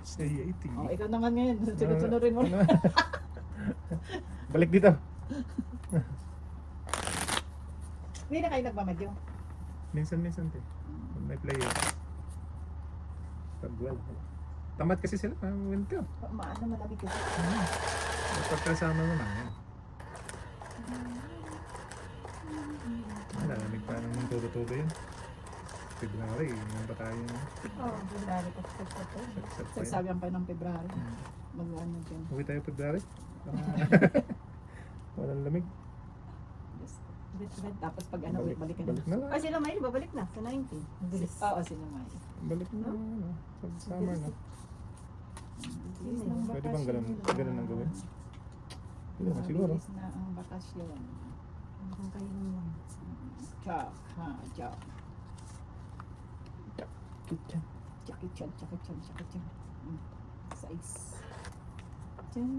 Say 80. Oh, ikaw naman ngayon. Sunod-sunurin mo. Ano? Balik dito. Hindi na kayo nagmamadyo. Minsan-minsan te. Pag may player. Pag well. Tamad kasi sila. Winter. Maano malamig kasi. Pagkasama mo lang yan. Lalamig pa ng todo-todo yun. February, yung ba tayo? Oo, February ko. Sagsag pa yan. Sagsagan pa ng February. Mag-ano dyan. Uwi tayo February. Walang lamig. Tapos pag ano, balikan Balik na lang. Ah, sila may babalik na sa 19. Oo, sinamay. Balik na ano. Pag summer na. Pwede bang ganun ang gawin? Pwede na siguro. Mabilis na ang bakasyon. Hanggang kayo lang. Chak, ha, chak. Kitchen. Chakichan, chakichan, chakichan. Size. Chan.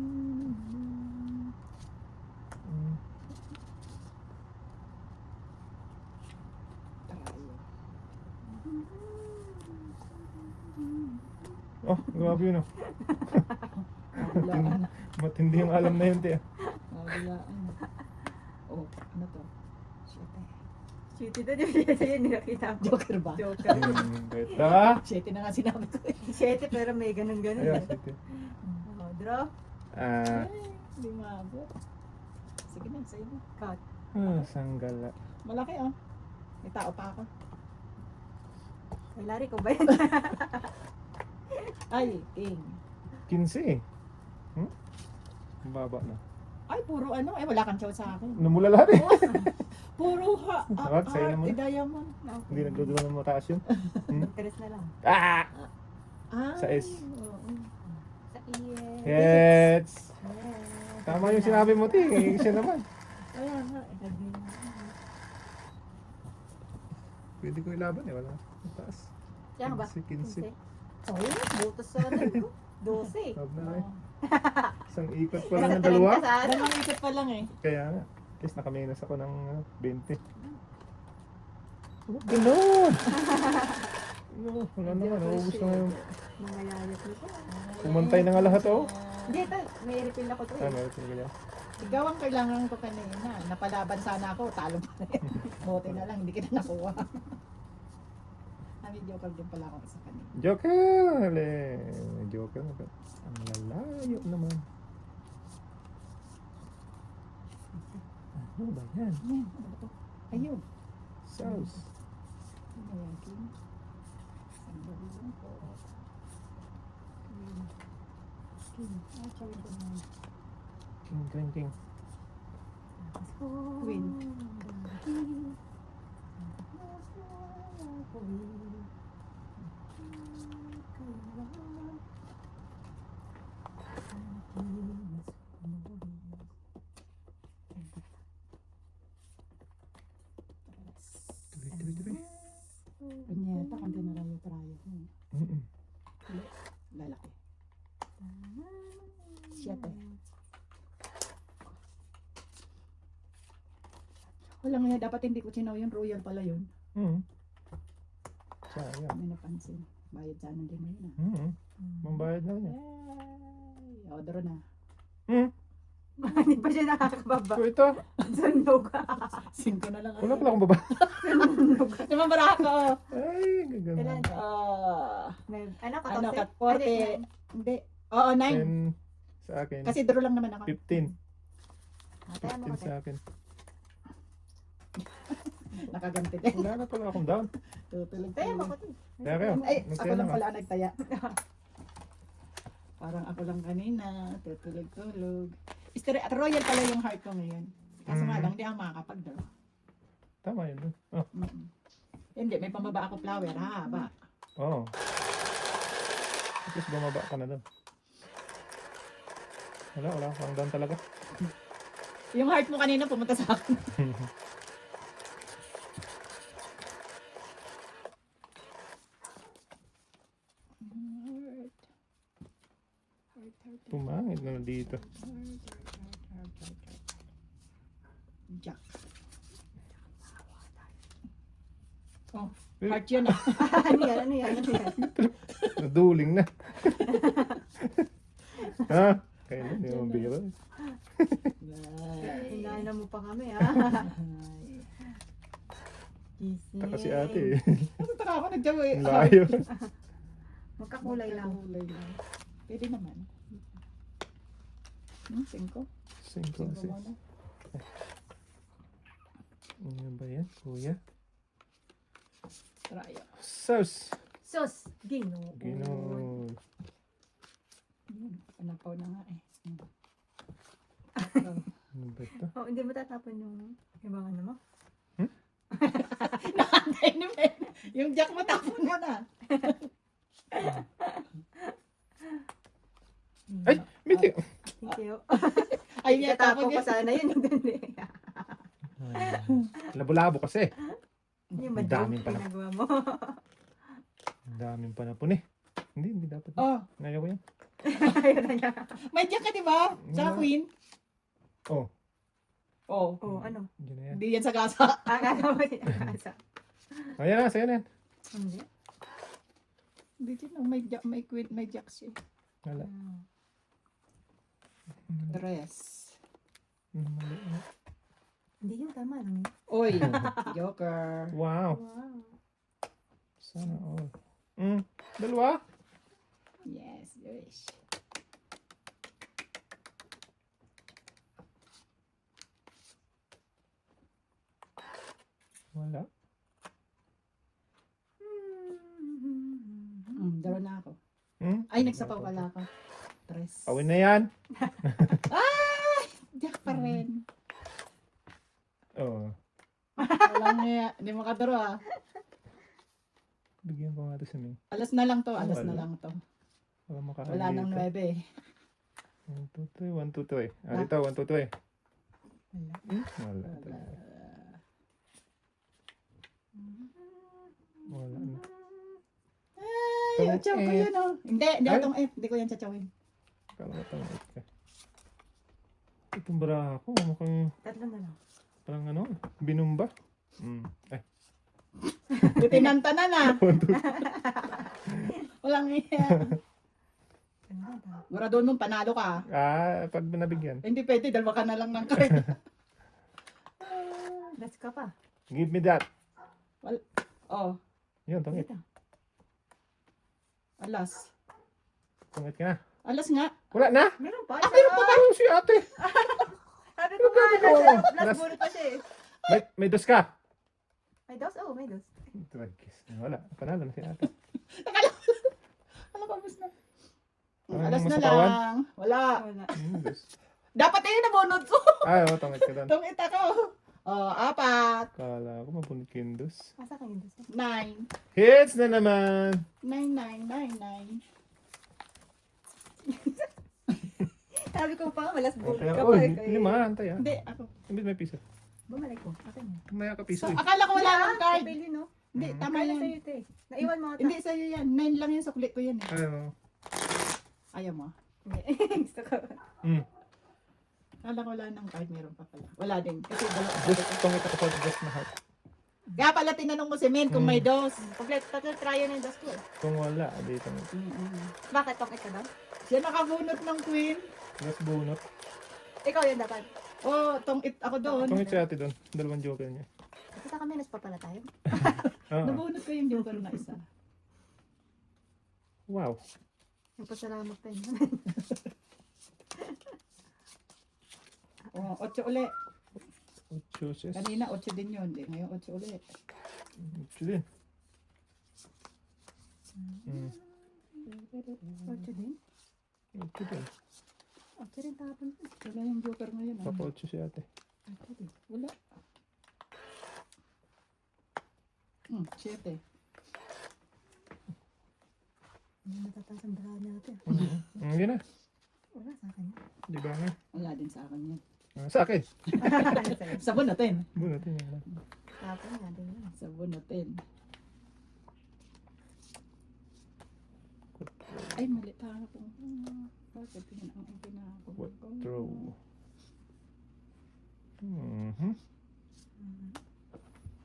Tayo. Oh, grabe yun oh. Walaan. Matindi yung alam na yun te. Walaan. Oh, ano to? Shit eh. Shitty to, shitty yun, nakita ko. Joker ba? Joker. Beta. Shitty na nga sinabi ko eh. Shitty pero may ganun-ganun. Ayun, sige. Oh, draw. Ah, Hindi maabot. Sige na, sa'yo na. Cut. sanggala. Malaki oh. May tao pa ako. Ay, Larry ko ba yan? Ay, king. 15 eh. Ang baba na. Ay, puro ano. Eh, wala kang chow sa akin. Namula lahat eh. Puro Tawag, sa'yo naman. diamond. Hindi nagdudulo ng mataas yun. Tres na lang. Ah! Ah, Sa S. oo. Sa iye. Gets! Tama yung sinabi mo, Ting. Siya naman. Ayan nga. Pwede ko ilaban eh. Wala. Mataas. Siya ba? 15. Oh, butas sa ano. 12. Sabi na eh. Oh. Isang ikot pa lang ng dalawa. Dalawang ikot pa lang eh. Kaya nga. Guys, nakaminas ako ng 20. Oh, ganun! No, wala naman. Naubos na yung Mangayayat nito. pumantay na nga lahat oh. Hindi, ito. May refill ako to Ah, eh. meron sila ganyan. Ikaw ang kailangan ko kanina. Napalaban sana ako. Talo pa rin. Buti na lang. Hindi kita nakuha. May joker din pala ako sa kanina. Joker! Ale, Joker. Ang lalayo naman. Ano ba yan? Ayan. Ano ba to? Ayun. Sauce. Ano yan, king? Sandali lang po. King. Ah, chawin ko na. King. Queen. Tuloy. Punyeta, konti na lang yung trayo ko. Mm-mm. Lalaki. Siyete. Wala nga, dapat hindi ko sinaw yun. Royal pala yun. Mm. Sayang. May napansin. Bayad sa anong din yun ah. Mm. Mambayad na niya. Ay, order na. Hindi pa siya nakakababa. So ito, Sandog. 5 na lang. wala pala akong baba. Sandog. Naman para ako. Ay, gaganda. Kailan? Ano ka? Ano, 14? kat 40. Hindi. Oo, 9. 10 sa akin. Kasi draw lang naman ako. 15. Atay mo 15 ka. sa akin. Nakaganti din. Wala na pala akong down. Tutulog. Tayo mo ko. Kaya kayo, Ay, ako magkaya lang na pala nagtaya. Parang ako lang kanina. Tutulog-tulog. Royal pala yung heart ko ngayon. Kaso nga lang, hindi ako makakapag-draw. Tama yun. Oh, Hindi, may pambaba ako flower. Haba. oh. At least bumaba ka na doon. Wala akong down talaga. Yung heart mo kanina pumunta sa akin. Pumangit na dito. Jack. Oh, Heart yun ah. Ano yan? Ano yan? Ano yan? Naduling na. Ha? Kaya na, hindi mo biro. Hinahanap mo pa kami, ha? Gising. Taka si ate eh. Taka ako nagjawa eh. Ang layo. Magkakulay lang. Kulay lang. Pwede naman. 5. 5 kasi. muna. Ano ba yan, kuya? Tryo. Sauce. Sus! Ginoo. Ginoo. Panapaw na nga eh. Ano ba ito? Oh, hindi mo tatapon yung ibang ano mo? Nakantay ni Men. Yung jack mo tapon mo na. Ay! Miti! Thank you. Ay, niya tapon Tatapon ko yun. sana yun. Labo-labo kasi. Yung Ang ba daming pala. pinagawa mo? Ang daming panapon eh. Hindi dapat. Oh, Ngayon ko yan. Ayun na niya. may jack ka diba? Sa Wala. queen. Oh, Oh. Oh, ano? yun na yan. Hindi yan sa gasa. Akala mo yung kasa. Ayan na, sa'yo na yan. Hindi. Hindi din oh, may queen, may jack siya. Wala. Dress. Mali. Hindi yun, tama lang yun. Oy, joker. Wow. Wow. Sana all. Dalawa? Yes, yes. Wala. Daro na ako. Ano Ay, nagsapaw pala ako. Dress. Awin na yan. Jack pa rin. Oh. Walang nga. Hindi mo kadaro ah. Bigyan ko nga ito si May. Alas na lang to. Alas na Wala. lang to. Wala makakagita. Wala nang 9 eh. 1, 2, 3. 1, 2, 3. Ah, dito. 1, 2, 3. Wala. Wala talaga. Wala na. Ay, atsaw ko yun oh. Hindi Ay. atong F. Hindi ko yan tsatsawin. Kala ko tama ka. Itong bra ko. Mukhang Tatlo na lang. parang ano. Binumba. Ay. Bitinanta na na. 1, 2, Walang iya. Ganda. Guradon mong panalo ka. pag nabigyan. Hindi pwede. Dalawa ka na lang ng card. Let's ka pa. Give me that. Oh. Yun, tungit. Dito. Alas. Tungit ka na. Alas nga. Wala na. Meron pa. Ah, meron pa tayo si ate. Sabi ko nga, last bullet pa siya eh. May dos ka. May dos? Oh, may dos. Tragis. Wala. Panalo na si ate. Ano ba mas na? Ano Alas yung na masapawan? lang. Wala. Wala. Dos. Dapat ayun nabunod ko. Ay, tungit ka doon. Tungit ako. Oh, 4. Kala ko mabunod ka yung dos. Asa ka yung dos? 9. Hits na naman. 9999. Sabi ko pa, malas bullet ka Oh, pa. lima. Antay ah. Hindi, ako. Imbit may piso. Bumalik ko. Akin yun. Maya ka piso So, eh. akala ko wala ng card. Pili, no? Hindi, tama Kaya yan. sa'yo ito eh. Naiwan mo ata. Hindi, sa'yo yan. 9 lang yung sukli ko yan eh. Ay, oh. Ayaw mo. Hindi. Gusto ko. Akala ko wala ng card. Meron pa pala. Wala din. Kasi dalawa. Just tungit ako sa dos na heart. Kaya pala tinanong mo si Men kung may dos. Try yun yung dos ko eh. Kung wala, di tungit. Bakit tong ito daw? Siya nakabunot ng queen. Dos bunot. Ikaw yun dapat. Oh, tongit ako doon. Tungit si ate doon. Dalawang joker niya. Kita kami, nas pa pala tayo. Ah, Nabunot ko yung joker na isa. wow. Nagpasalamat pa yun. Oh, 8 uli. Ocho sis. Kanina 8 din yun. Di, ngayon 8 uli. Ocho din. Ocho din? Ocho din. Ocho rin tapon. Wala yung joker ngayon. ah. Papa ocho si ate. Ocho din. Wala. 7. Hindi matataas ang bra natin. Hindi na. Wala sa akin. Di ba nga? Wala din sa akin yan. Sa akin. Sabon natin. Bunutin niya lang. Tapon natin yun. Sabon natin. Ay, mali pa ako. Bakit tingin ang pinako? Quattro.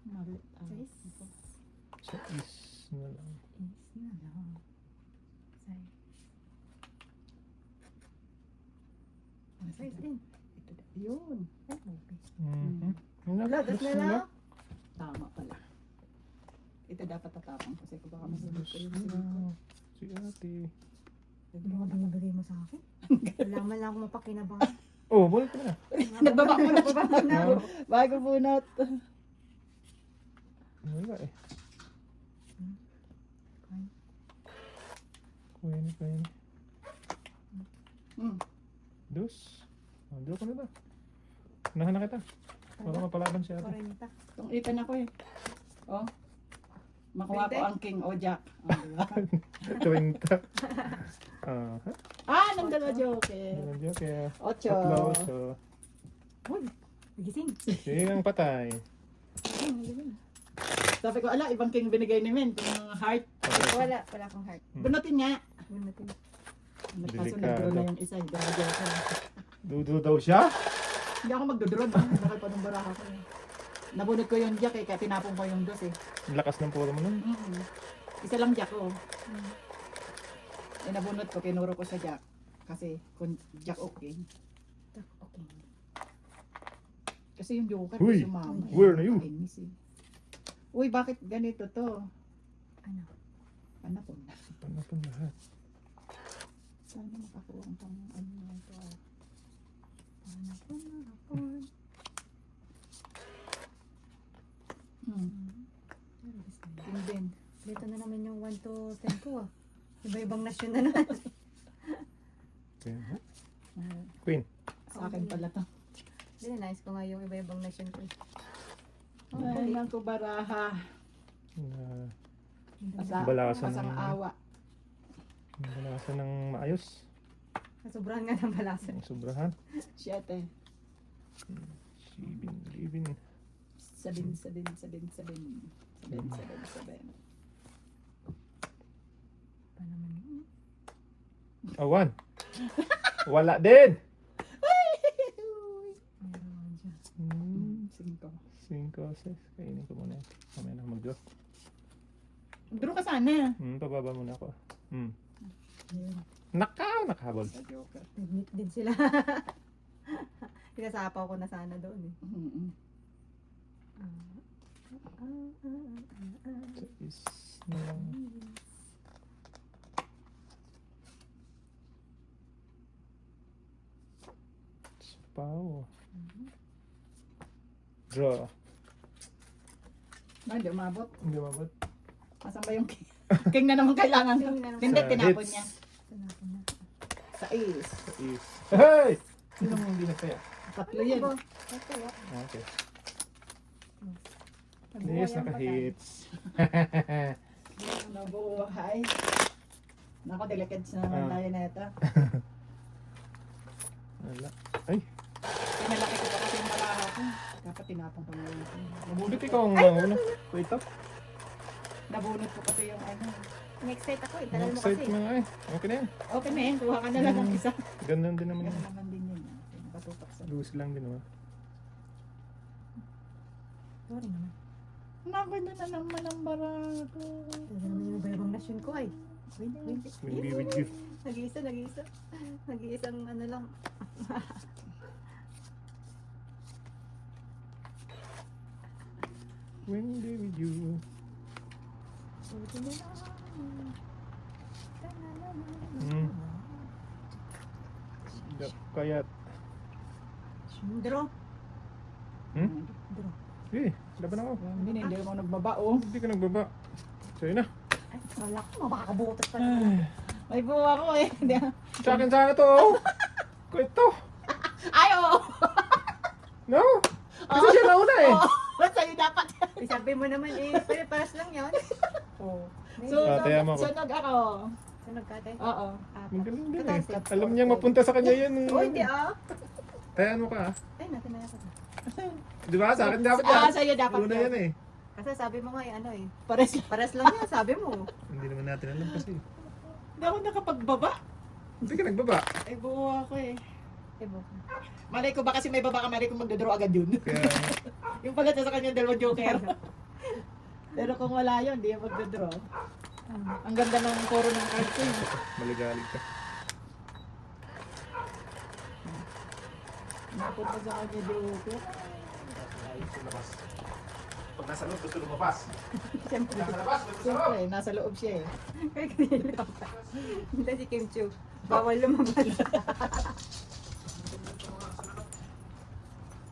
Mali pa. Sais. Sa is na lang. Size din. Ito na. Yun. Ay, okay. Mhm. Yun Wala, das na lang. Tama pala. Ito dapat tatapang kasi kung baka masunod ko yung Yes silikon. na. Si ate. Ano ba binibigay mo sa akin? Wala man lang akong mapakinabang. Oh, balik ka na. Nagbaba mo na. Ah, Bago bunot. wala eh. Kuya ni. Hmm. Dos. Oh, diyo ko na ba? Unahan na kita. Para mapalaban si ate. 40. Itong ipan ako eh. Oh. Makuha ko ang king o jack. Oh, diba? 20. Ah, Nang dalawa joker. Diyo kaya. Ocho. Tatlo. Uy, gising. Sige ang patay. Sabi ko, ibang king binigay ni Men. Yung heart. Wala akong heart. Bunutin nga. Bunutin. Kaso Delikado. nag-draw na yung isa. Dalawa joker. Dudo daw siya? Hindi ako magdodraw. Nakal pa ng baraha ko eh. Nabunot ko yung jack eh. Kaya tinapon ko yung dos eh. Ang lakas ng puro mo nun. Isa lang jack ko. Nabunot ko. Kinuro ko sa jack. Kasi kung jack okay. Okay. Kasi yung joker Uy, sumama. where are you? Nakainis eh. Uy, bakit ganito to? Ano? Ano po? Ano pa lahat? Sana makakuha ang pang ano na ito. Ano po na hapon? Yun din. Dito na naman yung 1 to 10 ko ah. Iba-ibang nasyon na naman. Kaya, ha? Ah, Queen. sa akin pala to. Hindi na, nice ko nga yung iba-ibang nasyon ko. Ay, naku baraha. Na, Balasan Balasan ng- awa. balasan ng maayos. Sobrahan nga ng balasan. Ang sobrahan. Siyete. Libin. Sabin. Pa naman yun. Awan. Wala din. Meron dyan. Cinco. 5, 6. Kainin ko muna. Mamaya na ako mag-draw. Draw ka sana. Pababa muna ako. Ayun. Nakahabol. Sa joker. Nag-meet din sila. Pinasapaw ko na sana doon eh. Sa is na lang. Spaw. Draw. Hindi umabot. Hindi mabot. Asan ba yung king? King na naman kailangan ko. King na naman. Hindi, Sa tinapon hits. niya. Tinapon na. Sa ace. Sa is. Hey! Sino mo hindi nagtaya? Tatlo yan. Ito ah. Okay. Nabuhay Yes, ang naka-hits. bagay. Nabuhay. Nako, delicate na naman tayo na ito. Wala. Ay, Pinalaki ko pa kasi yung baraha ko. Dapat tinapon ko na yun. nabudot ikaw ang una. Wait up. Nabunot ko kasi yung ano. Next ako eh. Tagal mo Excited kasi. mo nga eh. Okay na yan. Okay na yun, kuha ka na lang ng isa. Ganun din naman Ganun yan. naman din yun. Nakatutok sa... Loose lang din naman. Sorry naman. Nakaganda na naman ang baraha ko. Ito na naman yung iba-ibang nasyon ko ay. Will be with you. Nag-iisa. Nag-iisang ano lang. Will be with you. Buti na lang. Kaya, Draw. Draw. eh, laban ako. Hindi mo nagbabao. Hindi ka nagbaba. Sa'yo na. Ay, wala ko. Mabakabutot pa. May buwa ko eh. Sa akin sana to. Oh. Ko ito. Ay, oo! No? Kasi siya nauna eh. Sa'yo dapat. Sabi mo naman eh. Paras lang yun. Oo. Taya mo ako. Sunog ako. Sunog ka tayo. Oo. Magaling din eh. Katasin. Alam niya mapunta sa kanya yun. Oh, hindi ah. Tayaan mo ka ah. Ay, natinaya ko. Di ba? Sa akin dapat yan. Sa'yo dapat Una yan eh. Kasi sabi mo nga eh, ano eh. Pares lang. Paras lang yan, sabi mo. Hindi naman natin alam kasi. Hindi ako nakapagbaba. Hindi ka nagbaba. Ay, buwa ko eh. Ebo. Malay ko ba kasi may baba ka, malay ko magdodraw agad yun. Kaya, Yung pala sa kanya dalawang joker. Pero kung wala yun, di yan magdodraw. Ang ganda ng koro ng cards ko yun. Maligalig ka. Napunta sa kanya Joker. Pag nasa loob, gusto lumabas. Siyempre, Nasa labas, gusto sa loob. siyempre, nasa loob siya eh. Hindi si Kim Chiu. Bawal lumabas.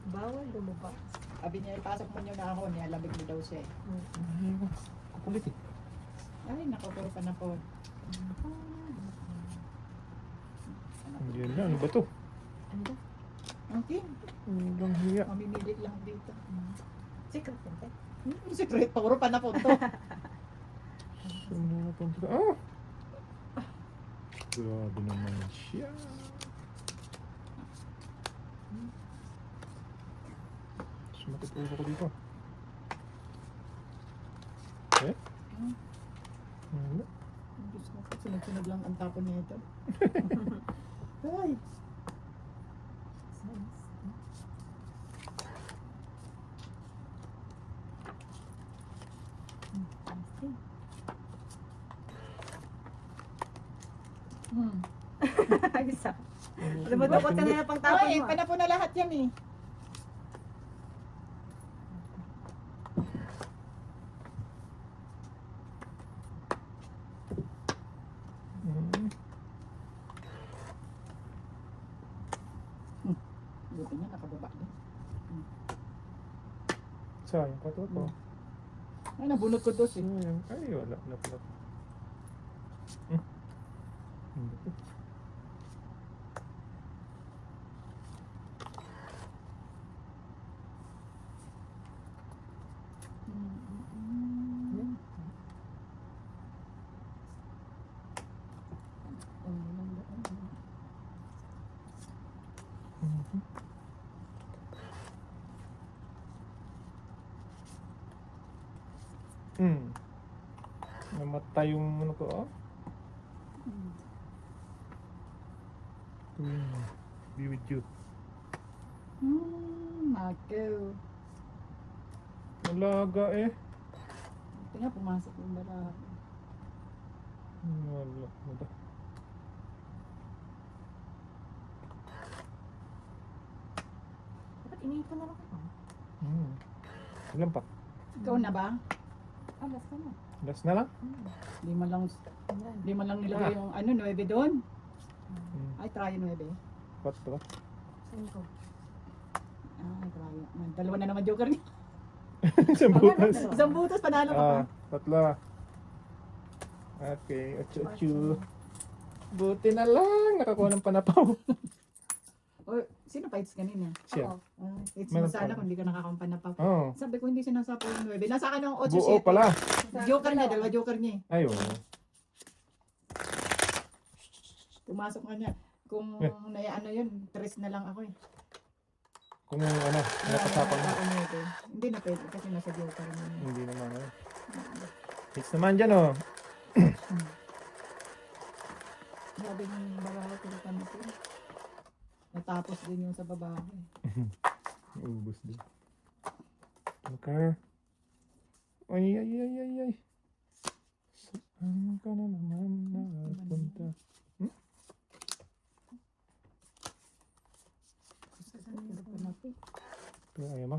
Bawal lumabas. Sabi niya, ipasok mo niyo na ako, niyalamig mo daw siya eh. Kukulit eh. Ay, nakapuro pa na po. Yun na, ano ba to? Ano ba? Ang king, Hanggang hiya. mamimili lang dito. Secret yan. Secret, puro pa na po to. Saan na napunta? Ah! Grabe naman siya. Sumakit ulo ko dito. Eh? Wala. Diyos ko, sunod-sunod lang ang tapon niya ito. Ay, Ayos ah. Lumudukot ka na lang pang tapon ay, mo. pana po na lahat yan eh. Mm. Buti niya, nakababa din. Sayang pa to. Ay, nabunot ko dos eh. Sayang. Ay, wala na pala. Ano ba to? Hmm. Namatay yung ano ko, oh. Be with you. Mako. Malaga eh. Buti nga, pumasok yung lalaki. Wala. Wala. Dapat iniipon na lang ako. Ilan pa? Ikaw na ba? Ah, basta na. Last na lang? Di man lang, Ayan. di man lang nilagay yung ano, 9 doon. Hmm. Ay, try 9. What to? Saan ko? Ay, try. Dalawa na naman joker niya. Isang butas. Isang butas, panalo ka pa. Tatlo. Okay, ocho. Buti na lang, nakakuha ng panapaw. O, sino pa hits kanina? Siya. Hits Meron mo sana pa. kung hindi ka nakakampan na pa. Oh, Sabi ko hindi sinasapo yung 9. Nasa akin yung 8 buo pala. Joker niya, dalawa joker niya eh. Ayun. Pumasok nga niya. Kung ano yun, 3 na lang ako eh. Kung ano, nakasapang na. Hindi na pwede kasi nasa joker niya. Hindi naman eh. Hits naman dyan oh. Grabe yung babae tulutan na po. Natapos din yung sa babae. Ubus din. Okay. Ay, ay, ay, ay, ay. Saan ka na naman nakapunta? Tulog ka na po. Pero ayaw mo.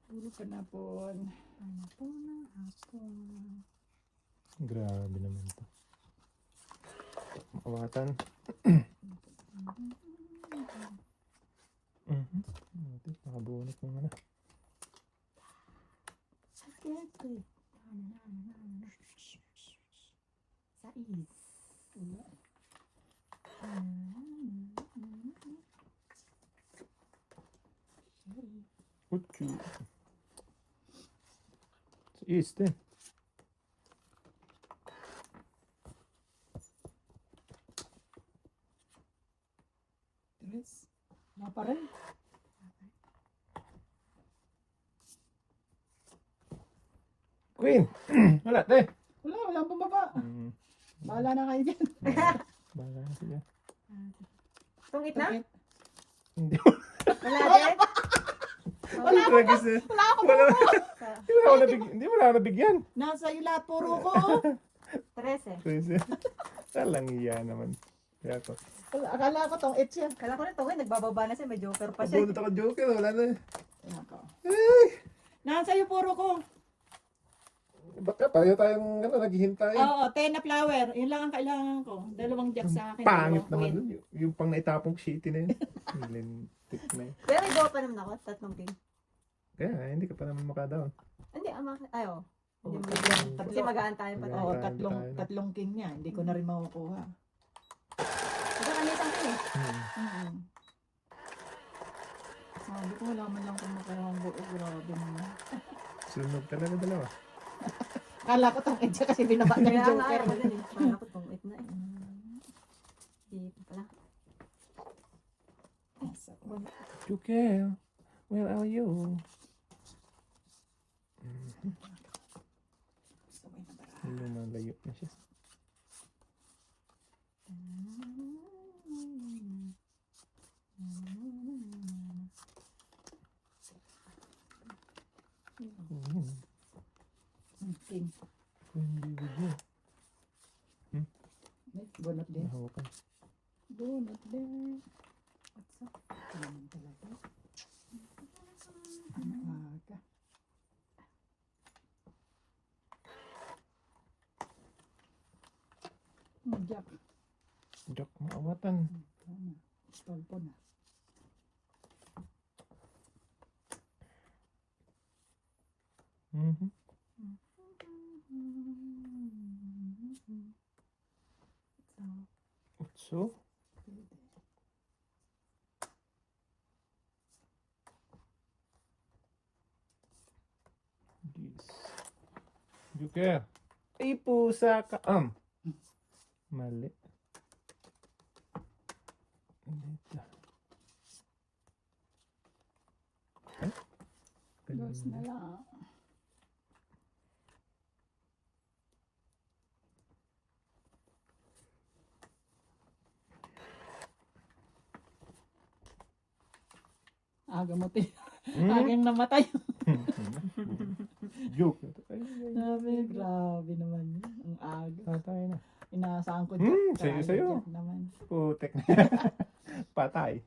Tulog ka na po. Ano po na hapon? Grabe naman to. Makawatan. Nakabunot ng ano. Sakit. Sais. Uchu. Sa east eh. Tres. Wala pa rin. Queen! Wala, te. Wala, walang bumaba. Bahala na kayo dyan. Bahala na sila. Tungit na? Bakit? Hindi. Wala din? Wala ako Tragis eh. Wala ako Hindi mo na nabigyan. Nasa iyo lahat puro ko. Oh. 13. Kasi, talang iya naman. Kaya ko. Akala ko tong itch yan. Kala ko na tawin, nagbababa na siya, may joker pa siya. Pabunot ako joker, wala na. Nako. Ay! Nasa iyo puro ko. Baka pareho tayong naghihintay. Oo, 10 na flower. Yun lang ang kailangan ko. 2 jack sa akin. Pangit 2 naman queen. nun. Yung pang naitapong shitty na yun. Lintik na yun. Pero may gawa pa naman ako, 3 king. Kaya hindi ka pa naman makadaon. Hindi, ayaw. Oo, Hindi mo tatlong- Kasi tatlo. magaan tayo pa tayo. Oo, Tayo, tatlong, tayo. tatlong king niya. Hindi ko na rin makukuha. Ito kami isang king eh. Mm-hmm. Sabi ko, wala man lang kung makahambo. Grabe naman. Sunog talaga dalawa. Kala ko tong itch kasi binaba niya Kaya yung nga joker. ayaw ko din eh. Kala ko tong it na eh. Dito pala. Joker, where are you? Lumalayo na siya. King. Hindi bigyan. Bunot din. Nahawakan. Bunot din. What's up? Naman talaga. Ang aga. Jack. Jack maawatan. Tolpo na. Mhm. So, yes. Joker. Ay, pusa ka. Mali. Dito. Ay? Dos na lang. Aga mo tin. Agang namatay. Joke. Ay, ay, Grabe naman yun. Ang aga. patay na. Inaasahan ko Sa'yo. Jack naman. Putek na. Patay.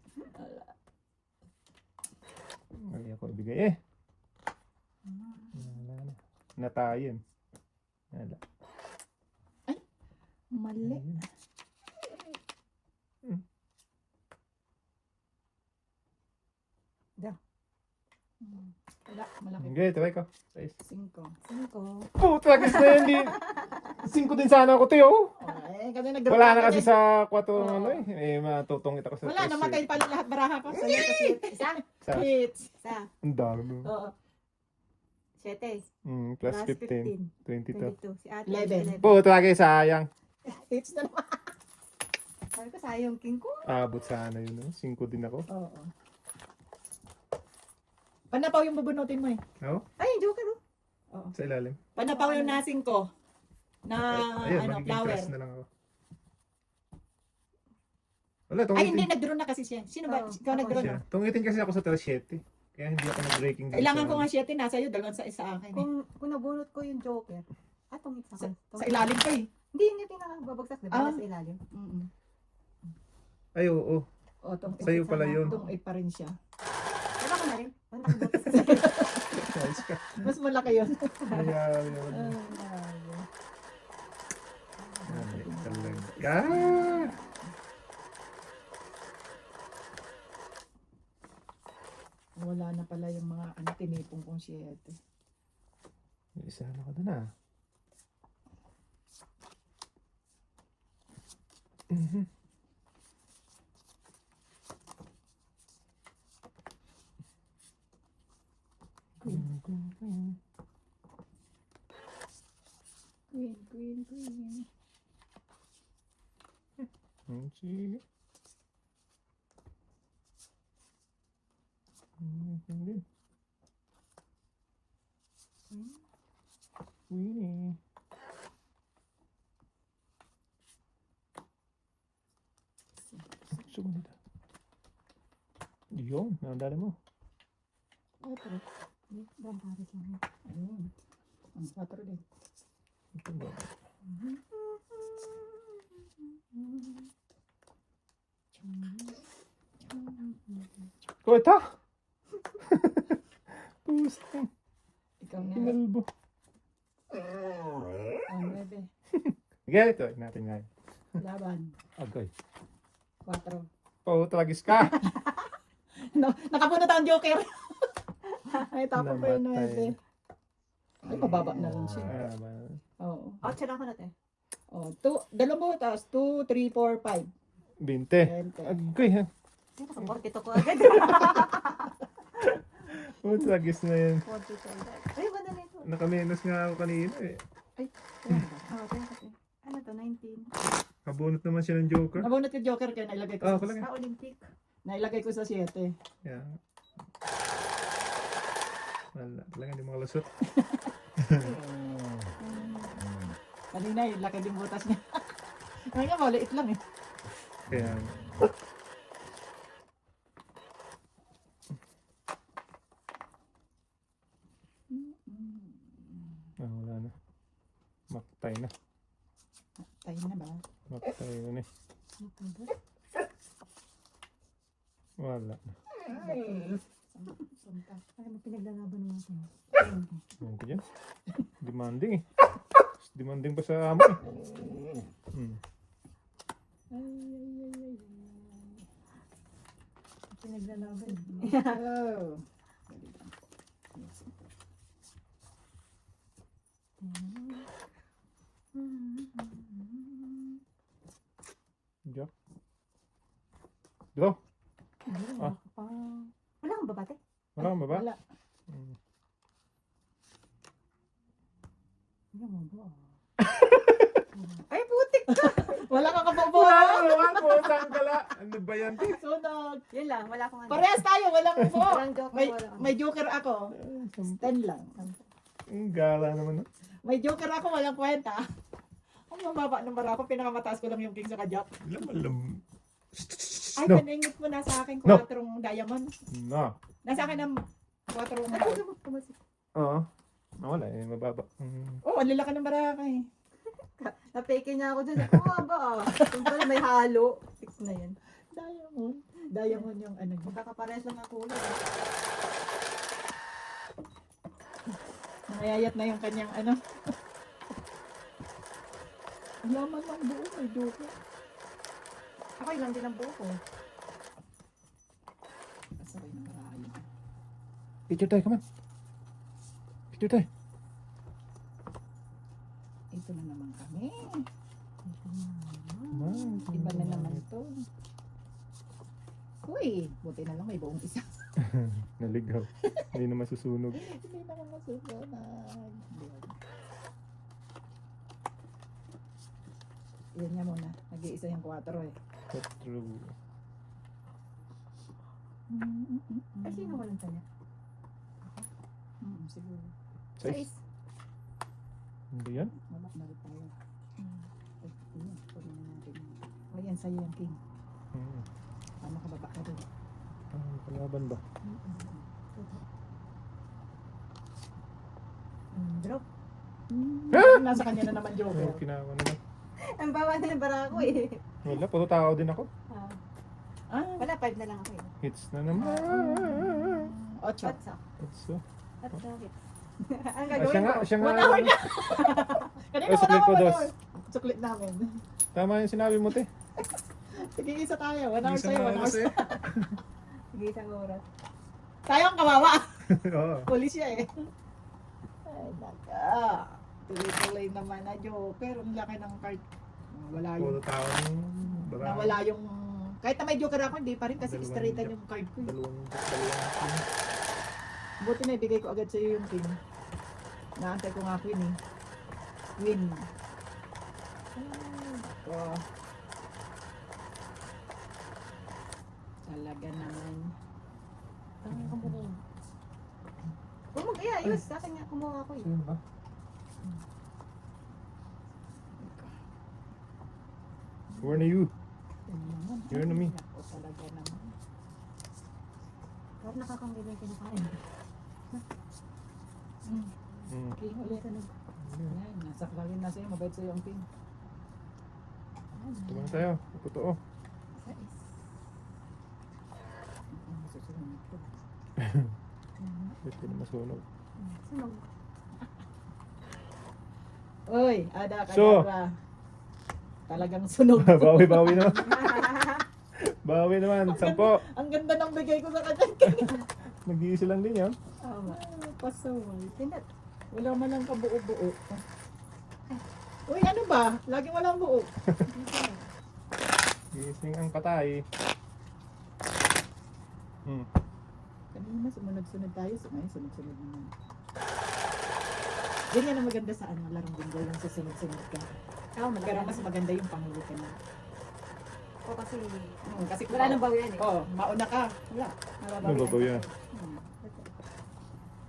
Mali ako ibigay eh. Wala na. Natayin. Wala. Mali. Ayun. Wala, malaki. Okay, try ko. 6. 5. 5. Puta, kasi na hindi. 5 din sana ako, Teo. Kasi Wala na kasi din. sa 4 Oo. ano eh. Eh, matutungit ako sa Wala, namatay pala lahat baraha ko. Sa'yo kasi. Isa? Sa, Hits. Isa. ang dami mo. Oo. 7. Plus 15. 22. 22. Si ate. 11. 11. Puta, lagi sayang. Hits na naman. Sabi ko, sayang king ko. Abot sana yun. 5 din ako. Oo. Panapaw yung bubunutin mo eh. Oo, Ay, yung joker oh. Oo. sa ilalim. Panapaw yung nasing ko. Na Ayun, ano, magiging flower. plus na lang ako. Wala, Ay, hindi, tungitin. nag-draw na kasi siya. Sino ba? Oo, Ikaw ako nag-draw Siya. na. Tungitin kasi ako sa 7. Kaya hindi ako nag-breaking dun Kailangan sa- ko nga 7, nasa iyo, 2 sa akin eh. Kung nabunot ko yung joker, tungit sa akin. Sa ilalim pa eh. Hindi, yung pinakababagsak, di ba? Ah. Nasa ilalim. Mm-mm. Ay, oo. O, tong Sa'yo pala yun. Tong 8 pa rin siya. Wala ko na rin. Wala ko na Nice ka. Mas malaki yun. Kaya, yun. Ay, talaga. Wala na pala yung mga ano, tinipong kong 7. Isa na ako dun ah. Mhm. Queen. Sige. Hindi. Winnie. Sumunod. Yun, nadali mo. 4. Grand Paris lang yun. Ayun. Ang 4 din. Ito ba? Ko ito! Pusang. Ikaw na. Kinalbo. Ang 9. Sige, ito. Natin ngayon. Laban. Agay. 4. Oh, talagis ka! No, nakapunot ang joker. Ay, tapos pa yung Namatay. 9. Ay, pababa na lang siya. Ah, ba? Oo. Out siya lang ko natin. Oh, 2, butas. 2, 3, 4, 5. 20. 20. Agay ha. Ay, nakaporkito ko agad. Oh, talagis na yan. 42. Ay, ba na nito? Nakamenos nga ako kanina eh. Oh, kasi. Ano to, 19. Kabunot naman siya ng Joker. Nabunot yung joker kaya nailagay ko, Ah, sa, pala. Sa Olympic. nailagay ko sa 7. Yeah. Wala, talaga hindi makalusot. Kanina yung laki din butas niya. Ngayon maliit lang eh. Kaya, wala na. Maktay na. Tayo na ba? Maktay na eh. Wala na. Punta. Ay, mo pinaglalaban natin. Ano ko dyan? Demanding eh. Demanding pa sa amo eh. Hmm. Pinaglalaban. Oh. Jack. Draw. Wala ka pa. Wala kang babate? Wala kang baba? Wala. Hmm. Hindi mo ba? Ay, putik ka! Wala ka kabobo. Wala po, tangkala. Ano ba yan? Sunog. Yun lang, wala akong ano. Parehas tayo, walang po. Walang joker, May, wala akong. may joker ako. 10 lang. Ang gala naman. No? May joker ako, walang kwenta. Ang mababa ng bara ko, pinakamataas ko lang yung king sa kajak. Alam. Ay, No. paningit mo na sa akin No. 4 diamond. No. Nasa akin ang 4 Ay, gold. huwag mo pumasok. Oo. Wala eh, mababa. Oh, ang lalaki ng baraka eh. Napeke niya ako dyan. Oo ba? Kung pala may halo. Fix na yan. Diamond. Diamond yung ano niya. Magkakapares lang ang kulay. Nangayayat na yung kanyang ano. Ang laman ng buo, may joker. Ako lang din ang buo ko. Kasabay ng marami. Picture tayo, come on. Picture tayo. Ito na naman kami. Man. Iba na naman to. Uy, buti na lang may buong isa. Naligaw. Hindi na masusunog. Hindi naman masusunod. Yan niya muna. Nag-iisa yung 4 eh. True. Ay, sino walang tanya? Siguro. Size. Hindi yan? Wala na rin tayo. Ay, yun. Pwede na natin. O yan, sa'yo yung king. Tama ka baba ka doon. Kalaban ba? Drop. Nasa kanya na naman Oh, joker. kinawa naman. Ang bawa na ng bara ko eh. Wala, puro tao din ako. Ah, Wala, 5 na lang ako eh. Hits na naman. 8. What's up? So, At bakit? Ang siya gagawin nga, ko. siya nga. 1 hour na. Kanina Ay, suklit ko, 1 dos. hour. Suklit namin. Tama yung sinabi mo, te. Sige, isa tayo. 1 hour Isang sa'yo, 1 hour oras eh. Sige, isang oras. Tayo ang kawawa. Oo. Pulis siya eh. Ay, naka. Tuloy-tuloy naman na joker. Ang laki ng card. Wala Puro yung... tao. Bara. Nawala yung... Kahit na may joker ako, hindi pa rin kasi Dalawang straightan joke. yung card ko. eh. Dalawang. Buti na ibigay ko agad sa'yo yung king. Naantay ko nga queen eh. Queen. Oh. Talaga naman. Ang kumuha. Huwag mag-ayos. Sa akin nga kumuha ako eh. Sino ba? Where na you? Yan naman. You're na me. Ako talaga naman. Parang nakakamili yung kinakain. King ulit. Ayan, nasa klarin na sa'yo. Mabait sa'yo ang king. Tumang tayo. Totoo. Masusunod ko. Ito na masunog. Sunog. Uy, ada So. kadabra. Talagang sunog. Bawi naman. Bawi naman. 10. Ang ganda ng bigay ko sa kanya. King. Nag-iisa lang din yan. Tama. Pasaway. Pindot. Wala man lang kabuo-buo. Uy, ano ba? Laging walang buo. Gising ang patay. Kanina sumunod-sunod tayo. Ngayon sunod-sunod naman. Ganyan ang maganda sa larong bingo yung susunod-sunod ka. Oo, Pero mas maganda yung panguli ka na. O kasi, Kasi wala nang bawi yan eh. Oo, mauna ka. Wala. Ano ba yan? Hmm.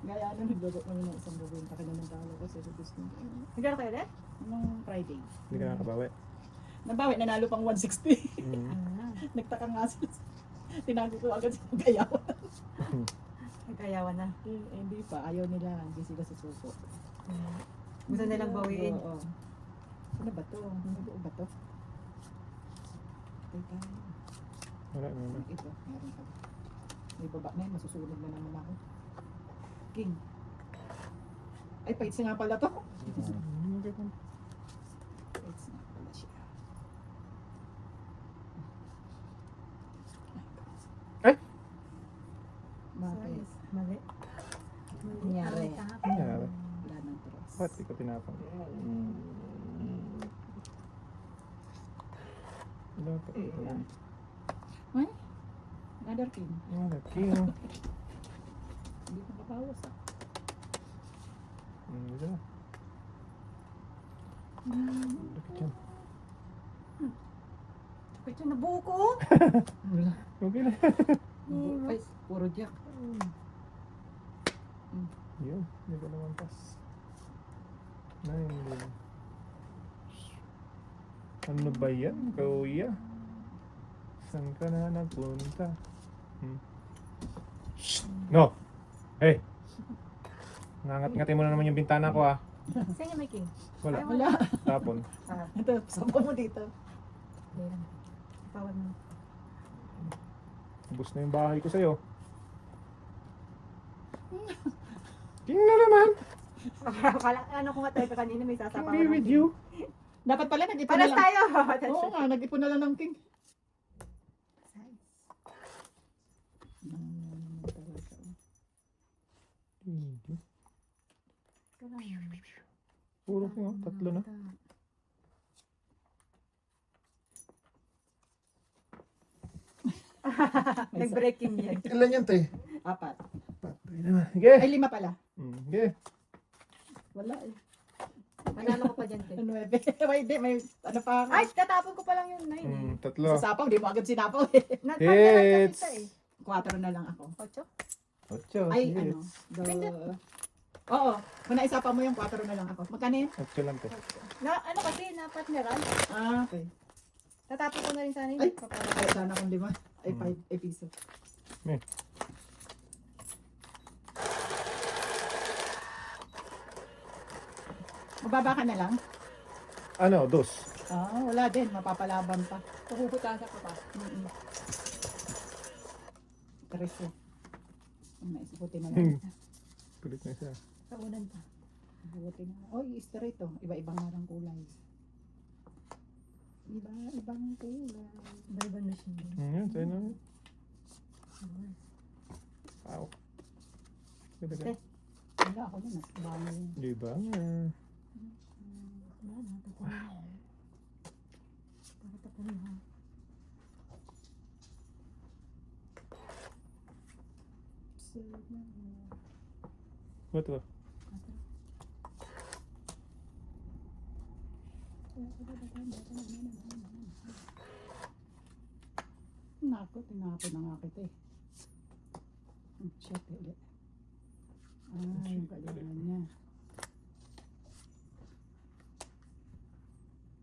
Gaya na nagluto kami ng isang bubuin pa kanya ng talo kasi gusto niya. Nagkano kayo ulit? Nung Friday. Hindi ka nakabawi. Nabawi, nanalo pang 160. Ah, Nagtaka nga sila. Tinago ko agad sa gayawan. nagkayawan na. Hindi pa, ayaw nila. Hindi sila susuko. Gusto nilang bawiin. Oo. Ano ba to? Ano ba to? Teka. Wala naman. Ito, meron pa. May baba na yun, masusunog na naman ako. King. Ay, paits nga pala to. Paits nga pala siya. Ay! Bakit? Mali. Nangyari. Nangyari. Wala nang tres. Ba't di ko tinapang? Wala pa. Ayan. Ay? Another king. Wala. King. Hindi ko makabawas ah. Wala. Bakit yan? Ito nabuo ko. Wala. Okay na. Ay, puro jack. Yun. Hindi ko naman pas. 9 din. Ano ba yan, kuya? Saan ka na nagpunta? No! Hey! Nangat-ngatin mo na naman yung bintana ko ah. Saan yung may king? Wala. Ay, Wala. Tapon. Ito, sapa mo dito. Hindi lang. Ipawad mo. Ubus na yung bahay ko sa'yo. King na naman! Ano ko nga tayo kanina may sasapawan. Be with you. Dapat pala nag-ipon Paras na lang. tayo. Oo nga, nag-ipon na lang ng king. Puro ko, 3 na. Nag-breaking yan. Ilan yan, te? 4. Patay naman. Sige! Ay, 5 pala. Sige. Wala eh. Manalo ko pa dyan, Ken. 9. May, di, may, ano pa ako. Ay, tatapon ko pa lang yung 9 eh. 3. Sa sapaw, di mo agad sinapaw eh. Nagpapalagay Hits! kita eh. 4 na lang ako. 8? 8. Ay, ano. Oo, kung naisapa mo yung 4 na lang ako. Magkano yun? 8 lang, te. Na, ano kasi, na-partneran. Ah, okay. Tatapon ko na rin sana Ay, yung papalagay. ay, sana kung 5. Ay, 5 piso. Eh. Mababa ka na lang? Ano, 2. Ah, wala din. Mapapalaban pa. Pupuputasan ko pa. Tres. Ang naisiputin na lang. Kulit na siya. Sa unan pa. Buti na. Oy, straight to. Iba-ibang nga ng kulay. Iba-ibang kulay. Iba-iba na siya. Yan, sa'yo na. Wow. Te. Wala ako na. Mas bango yun. Diba? Wala na, tapon na. Para tapon na. What ba? Nako, tinapon na nga kita eh. Shit, ulit. Ah, yung kailangan niya.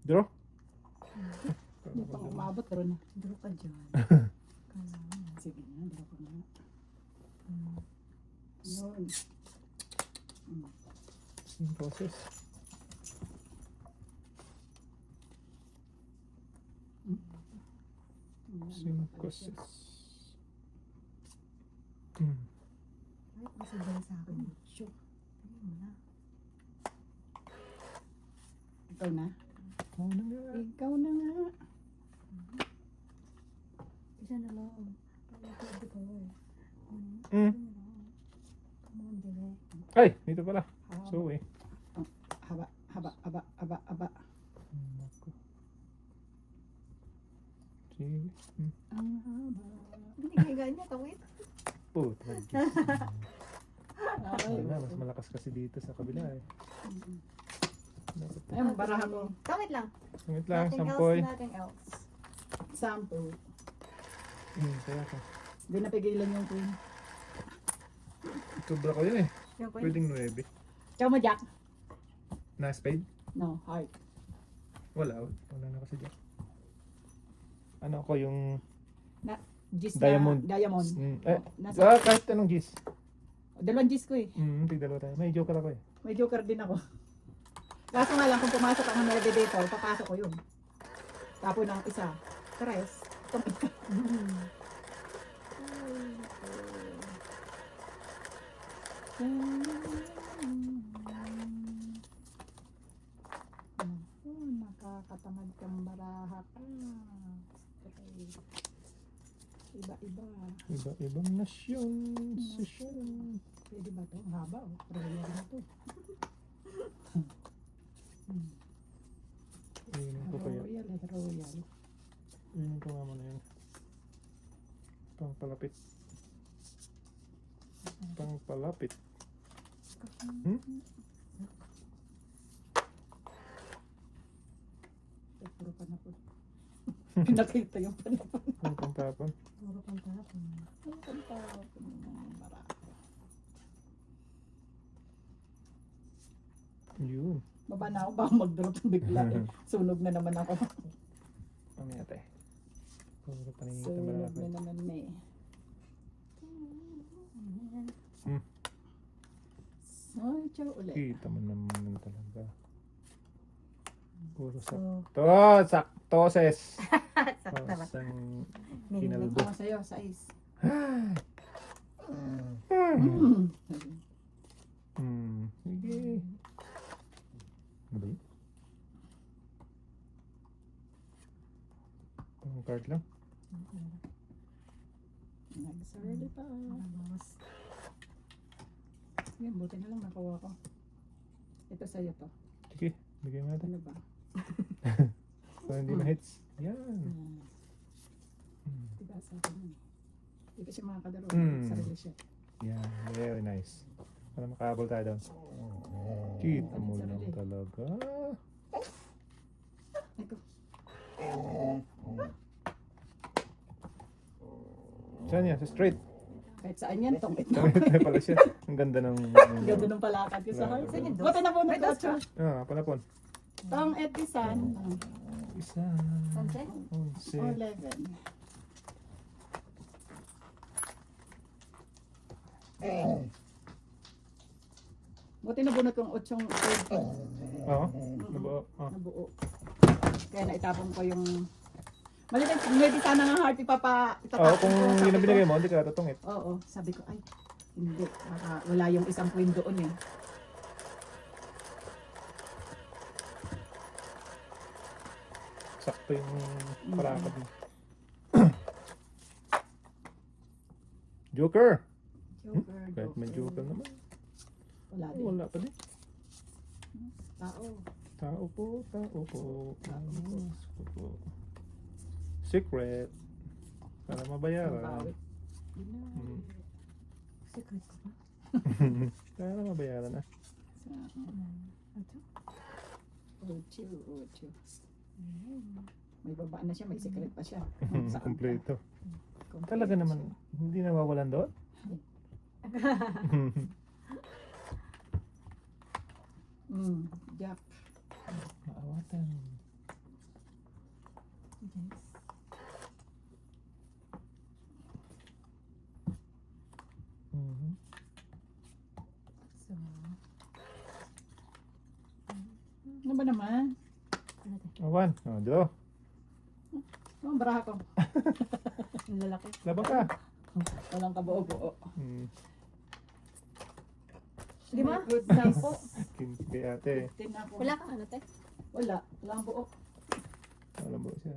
Draw? Hindi pa umabot, pero na. Draw ka dyan. Kala mo. Sige na, dala ko na. Yun. Mm. Same process. Same process. Hmm. Ay, kasi dahil sa akin. Shoot. Tingnan mo na. Ikaw na. Oh, ano nga? Ikaw na nga. Isa na lang. Ay, pwede ko eh. Hmm. Isa na lang. Come on, direct. Ay, dito pala. Haba, So eh. haba, haba, haba, haba, haba. Naku. Sige. Ang haba. Hindi kaya ganyan, kawit. Oh, tragis. Ay, Wala, mas malakas kasi dito sa kabila eh. Dapat. Ayun, baraha mo. Kawit lang. Wait lang, Nothing sampoy. else, nothing else. Sample. Kaya ka. Hindi napigilan yung queen. Sobra ko yun eh. Yung point. Pwedeng 9. Ikaw mo, Jack? Na spade? No, heart. Wala. Wala na kasi dyan. Ano ako yung... Gis Diamond. na, diamond. Nasa... kahit anong gis. Dalawang gis ko eh. Tigdalawa tayo. May joker ako eh. May joker din ako. Kaso nga lang, kung pumasok ang 9 dito, papasok ko yun. Tapo ng isa. Tres. Nakakatamad kang baraha ka. Iba-iba. Iba-ibang nasyon. Sesyon. Pwede ba ito? Haba oh. Royal na ito. Iinin ko kaya. Royal eh, royal. Iinin ko nga muna yun. Pangpalapit. Pangpalapit. Puro panapon. Pinakita yung panapon. Ang pangtapon. Puro pang tapon. Ang panapon ng baraha. Yun. Baba na ako, baka mag-drop bigla eh. Sunog na naman ako. Mamaya tayo. Puro paningin ang Sunog balakay. na naman eh. Ay, ciao ulit. Kita mo naman talaga. Puro So, sakto, ses. Sakta ba? Pasang Minimum. kinalbo. ako sa'yo, sa is. Sige. Ano ba yun? Ang card lang. Nag-sorry pa. Bawas. Yan, buti na lang nakuha ko. Ito sa'yo to. Sige, bigyan mo natin. Ano ba? Para hindi ma-hits. Yan. Diba sa akin yun? Hindi pa siya makakadaro. Sarili siya. Yan, very nice. Para makahabol tayo doon. Kita mo lang talaga. Eko. Saan yan? Sa straight. Kahit saan yan, tongit na. Tangit pala siya. Ang ganda ng... Ang ganda ng palakad ko sa heart. Saan yung dos? Buti na po na May dos to. ka? Palapon. Tong et isan. Isa. Sanse? 11. 11. Buti na bunot kong 8 Oo. Nabuo. nabuo. Kaya naitapon ko yung... Maliit, maybe sana nga heart Oo, kung ko. yun ang binigay mo, hindi ka tutungit. Oo, sabi ko, ay, hindi. Baka wala yung isang queen doon eh. Sakto yung parakad mo. Joker! Joker, Kahit may joker naman. Wala din. Wala pa din. Tao. Tao po, tao po. Tao po. Secret. Para mabayaran. Mabawit. Secret ko ba? Para mabayaran na. Ito? Ocho. May baba na siya, may secret pa siya. Saan pa? Kompleto. Kompleto Talaga naman, siya. hindi nawawalan doon? Jack. Maawatan. Yes. Ha? Ano to? Awan. Oh, draw. Ang baraha ko. Ang lalaki. Laban ka. Walang kabuo-buo. Hmm. 5? Good 10? Kay ate. 10 ako. Wala ka ano te? Wala. Walang buo. Alam mo siya.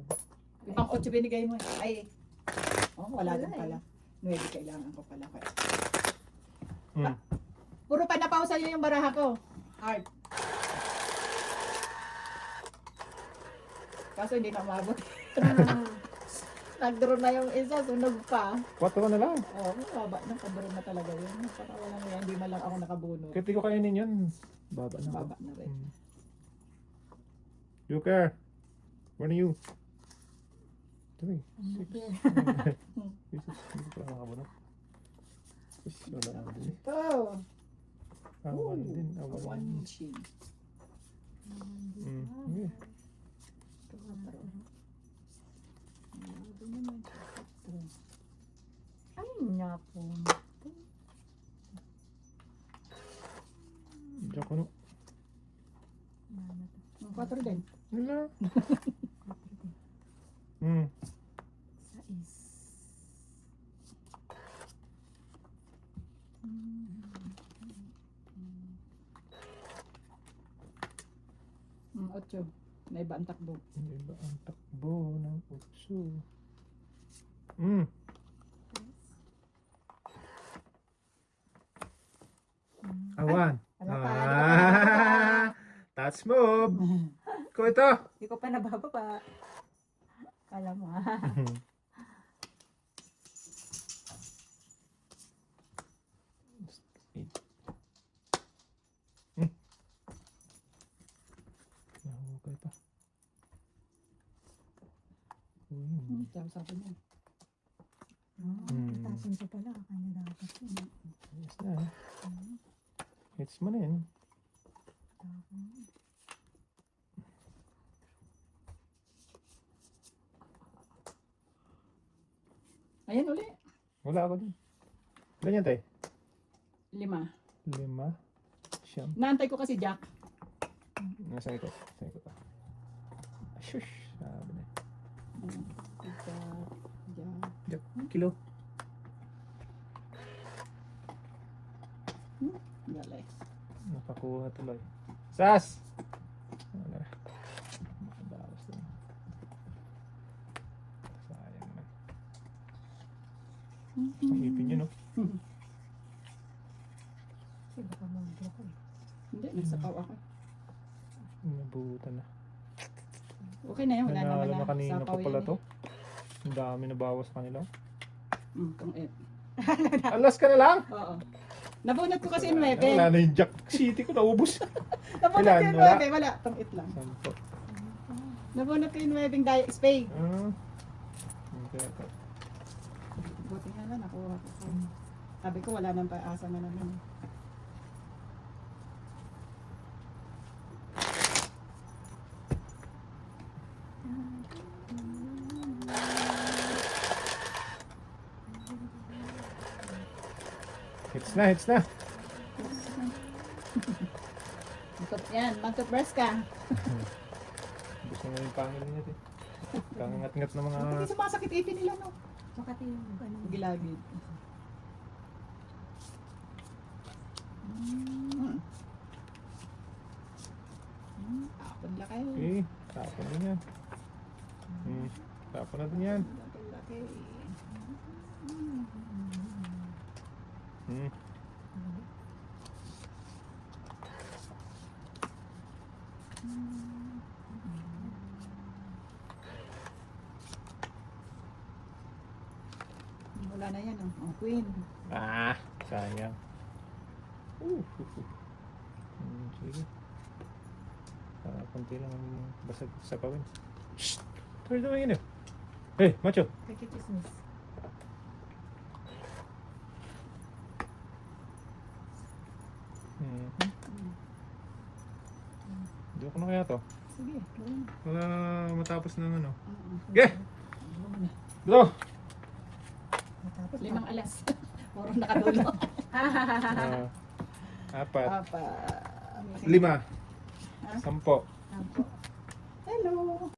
Ibang 8 binigay mo. Ay. Oh, wala Wala din pala. 9 kailangan ko pala. Hmm. Puro pa napausa yun yung baraha ko. Heart. Kaso hindi na umabot. Nag-draw na yung isa, sunog pa. 4 na lang. Oo, mababa na. Pag-draw na talaga yun. Para wala na yan. Hindi man lang ako nakabunot. Kahit di ko kainin yun. Baba na. Baba na rin. Hmm. Joker. Where are you? 3, 6. Jesus, hindi ko lang makabunot. Wala na din eh. Oh! Awan din. Awan One din. chin. Hmm. Okay. Ay niya po. Diyan ko no. 4 din. Wala. Hmm. 6. Mm, 8. May iba ang takbo. Iba ang takbo ng utso. Hmm. Awan. Wala pa. Ah, touch move. Ko ito. Hindi ko pa nabababa. Kala mo ha. Nahukay pa. Tapos sabi niya. Tasin ko pala. Kanya dapat yun. Yes na. Hits mo na yun. Ayan uli. Wala ako din. Ilan yan tayo? 5. 5. Siyam. Naantay ko kasi Jack. Nasa ikot. Sa ikot pa. Shush. Sabi na. Jack. Kilo. Galay. Nakakuha tuloy. Sas! Wala. Makabawas din. Sayang naman. Ang ipin yun, no? Kasi baka mag-draw ko eh. Hindi, nasa kaw ako. Nabutan na. Okay na yun, wala na, Nanalo wala. na kanina Sapaw pa pala yan to. Ang dami na bawas sa kanila. Kung it. Alas ka na lang! Oo. Nabunot ko kasi yung Wala 9. na yung Jack City ko, naubos. Nabunot Ilan? ko yung Wala? 9. Wala, tong it lang. Sampo. Nabunot ko yung 9 spade. Ah. Okay, okay. Buti nga lang, nakuha ko. Sabi ko, wala nang paasa na naman. Hits na, hits na. Yan, mag-toothbrush ka. Gusto mo yung pangil niya, eh. Kangangat-ngat ng mga... Hindi sumasakit ipin nila, no? Makati yung ano. Gilagid. Apon laki. Okay, tapon din yan. Tapon natin yan. Laki. Hmm. Wala na yan, oh. Oh, queen. Ah, sayang. Sige. Kunti lang ang basag sa pawin. Shhh! Turn naman yun eh. Hey, macho! Kakichismis. Diyo ko na kaya to. Sige, gawin. Wala matapos ng ano. Oo. Okay! Draw! Matapos 5 alas. Puro nakadulo. Apat. Apa. 5. 10. Apo.